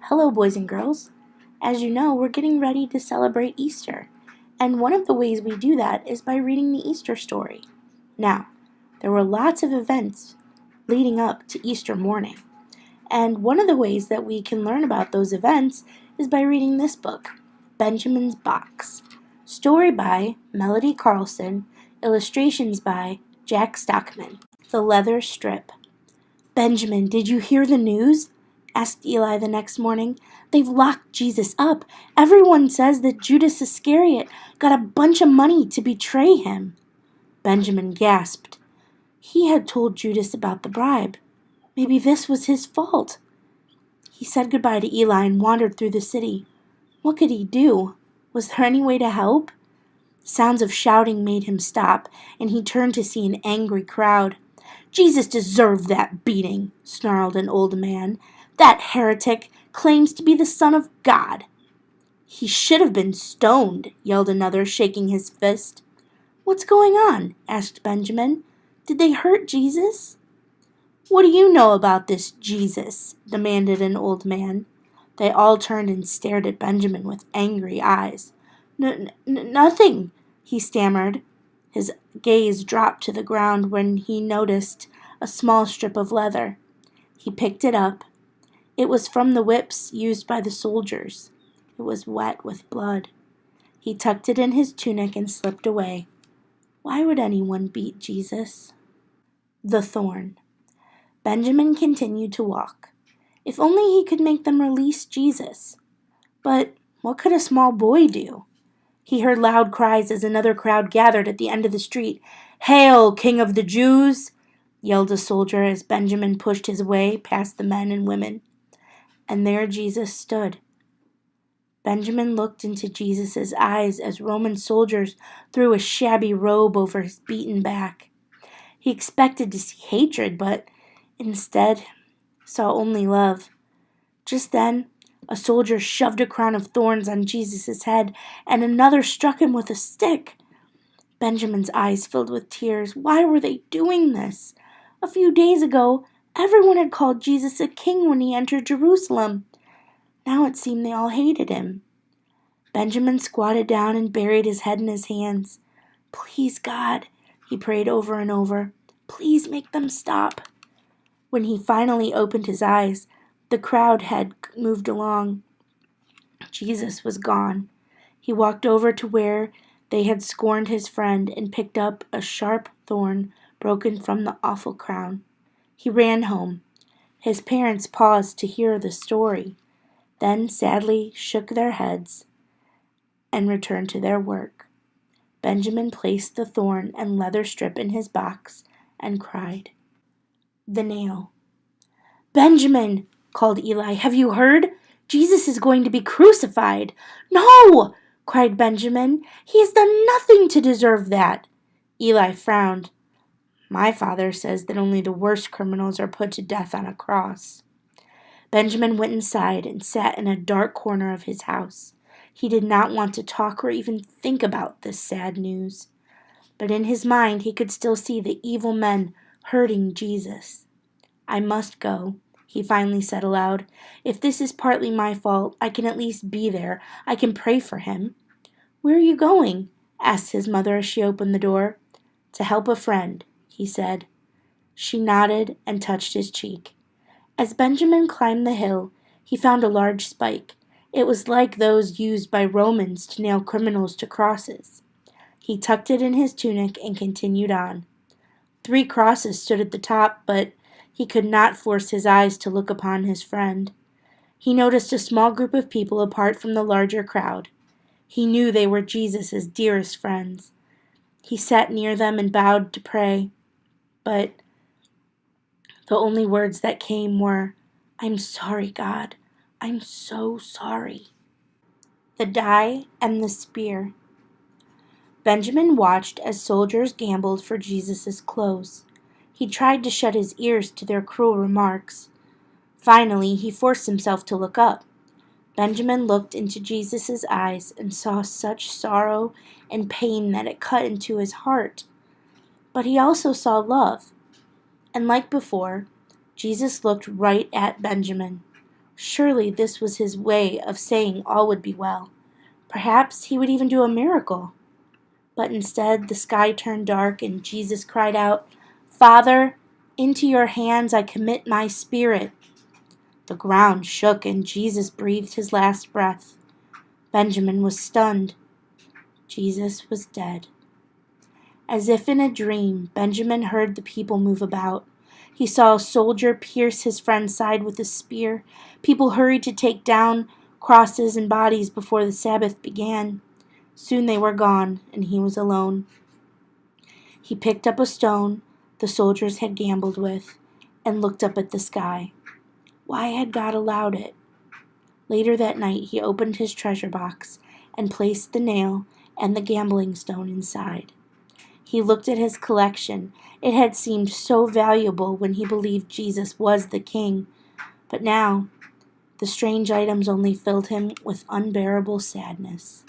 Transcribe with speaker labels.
Speaker 1: Hello, boys and girls. As you know, we're getting ready to celebrate Easter, and one of the ways we do that is by reading the Easter story. Now, there were lots of events leading up to Easter morning, and one of the ways that we can learn about those events is by reading this book, Benjamin's Box. Story by Melody Carlson, illustrations by Jack Stockman. The Leather Strip. "Benjamin, did you hear the news?" asked Eli the next morning. "They've locked Jesus up. Everyone says that Judas Iscariot got a bunch of money to betray him." Benjamin gasped. He had told Judas about the bribe. Maybe this was his fault. He said goodbye to Eli and wandered through the city. What could he do? Was there any way to help? Sounds of shouting made him stop, and he turned to see an angry crowd. "Jesus deserved that beating," snarled an old man. "That heretic claims to be the Son of God." "He should have been stoned," yelled another, shaking his fist. "What's going on?" asked Benjamin. "Did they hurt Jesus?" "What do you know about this Jesus?" demanded an old man. They all turned and stared at Benjamin with angry eyes. Nothing," he stammered. His gaze dropped to the ground when he noticed a small strip of leather. He picked it up. It was from the whips used by the soldiers. It was wet with blood. He tucked it in his tunic and slipped away. Why would anyone beat Jesus? The Thorn. Benjamin continued to walk. If only he could make them release Jesus. But what could a small boy do? He heard loud cries as another crowd gathered at the end of the street. "Hail, King of the Jews!" yelled a soldier as Benjamin pushed his way past the men and women. And there Jesus stood. Benjamin looked into Jesus' eyes as Roman soldiers threw a shabby robe over his beaten back. He expected to see hatred, but instead saw only love. Just then, a soldier shoved a crown of thorns on Jesus' head, and another struck him with a stick. Benjamin's eyes filled with tears. Why were they doing this? A few days ago, everyone had called Jesus a king when he entered Jerusalem. Now it seemed they all hated him. Benjamin squatted down and buried his head in his hands. "Please, God," he prayed over and over. "Please make them stop." When he finally opened his eyes, the crowd had moved along. Jesus was gone. He walked over to where they had scorned his friend and picked up a sharp thorn broken from the awful crown. He ran home. His parents paused to hear the story, then sadly shook their heads and returned to their work. Benjamin placed the thorn and leather strip in his box and cried. The nail. "Benjamin," called Eli, "have you heard? Jesus is going to be crucified." "No!" cried Benjamin. "He has done nothing to deserve that." Eli frowned. "My father says that only the worst criminals are put to death on a cross." Benjamin went inside and sat in a dark corner of his house. He did not want to talk or even think about this sad news. But in his mind he could still see the evil men hurting Jesus. "I must go," he finally said aloud. "If this is partly my fault, I can at least be there. I can pray for him." "Where are you going?" asked his mother as she opened the door. "To help a friend," he said. She nodded and touched his cheek. As Benjamin climbed the hill, he found a large spike. It was like those used by Romans to nail criminals to crosses. He tucked it in his tunic and continued on. 3 crosses stood at the top, but he could not force his eyes to look upon his friend. He noticed a small group of people apart from the larger crowd. He knew they were Jesus' dearest friends. He sat near them and bowed to pray, but the only words that came were, "I'm sorry, God. I'm so sorry." The die and the spear. Benjamin watched as soldiers gambled for Jesus' clothes. He tried to shut his ears to their cruel remarks. Finally, he forced himself to look up. Benjamin looked into Jesus' eyes and saw such sorrow and pain that it cut into his heart. But he also saw love. And like before, Jesus looked right at Benjamin. Surely this was his way of saying all would be well. Perhaps he would even do a miracle. But instead the sky turned dark and Jesus cried out, "Father, into your hands I commit my spirit." The ground shook and Jesus breathed his last breath. Benjamin was stunned. Jesus was dead. As if in a dream, Benjamin heard the people move about. He saw a soldier pierce his friend's side with a spear. People hurried to take down crosses and bodies before the Sabbath began. Soon they were gone, and he was alone. He picked up a stone the soldiers had gambled with and looked up at the sky. Why had God allowed it? Later that night he opened his treasure box and placed the nail and the gambling stone inside. He looked at his collection. It had seemed so valuable when he believed Jesus was the king, but now the strange items only filled him with unbearable sadness.